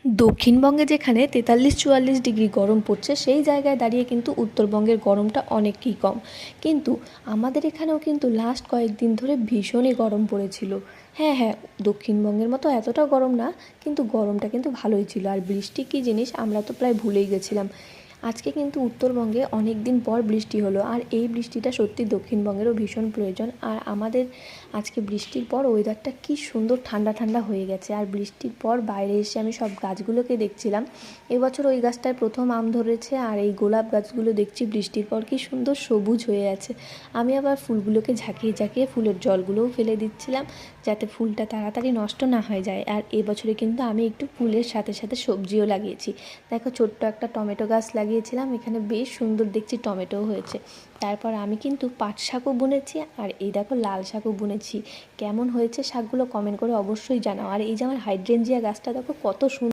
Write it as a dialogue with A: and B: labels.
A: দক্ষিণবঙ্গে যেখানে 43-44 ডিগ্রি গরম পড়ছে, সেই জায়গায় দাঁড়িয়ে কিন্তু উত্তরবঙ্গের গরমটা অনেকই কম। কিন্তু আমাদের এখানেও কিন্তু লাস্ট কয়েকদিন ধরে ভীষণই গরম পড়েছিল। হ্যাঁ হ্যাঁ, দক্ষিণবঙ্গের মতো এতটাও গরম না, কিন্তু গরমটা কিন্তু ভালোই ছিল। আর বৃষ্টি কী জিনিস আমরা তো প্রায় ভুলেই গেছিলাম। আজকে কিন্তু উত্তরবঙ্গে অনেক দিন পর বৃষ্টি হলো, আর এই বৃষ্টিটা সত্যি দক্ষিণবঙ্গেরও ভীষণ প্রয়োজন। আর আমাদের আজকে বৃষ্টির পর ওয়েদারটা কী সুন্দর ঠান্ডা ঠান্ডা হয়ে গেছে। আর বৃষ্টির পর বাইরে এসে আমি সব গাছগুলোকে দেখছিলাম। এবছর ওই গাছটায় প্রথম আম ধরেছে, আর এই গোলাপ গাছগুলো দেখছি বৃষ্টির পর কী সুন্দর সবুজ হয়ে আছে। আমি আবার ফুলগুলোকে ঝাঁকিয়ে ঝাঁকিয়ে ফুলের জলগুলোও ফেলে দিচ্ছিলাম, যাতে ফুলটা তাড়াতাড়ি নষ্ট না হয়ে যায়। আর এবছরে কিন্তু আমি একটু ফুলের সাথে সাথে সবজিও লাগিয়েছি। দেখো, ছোট্ট একটা টমেটো গাছ লাগিয়েছিলাম, এখানে বেশ সুন্দর দেখছি টমেটোও হয়েছে। তারপর আমি কিন্তু পাট শাকও বুনেছি, আর এই দেখো লাল শাকও বুনেছি। কেমন হয়েছে শাকগুলো কমেন্ট করে অবশ্যই জানাও। আর এই যে আমার হাইড্রেঞ্জিয়া গাছটা দেখো কত সুন্দর।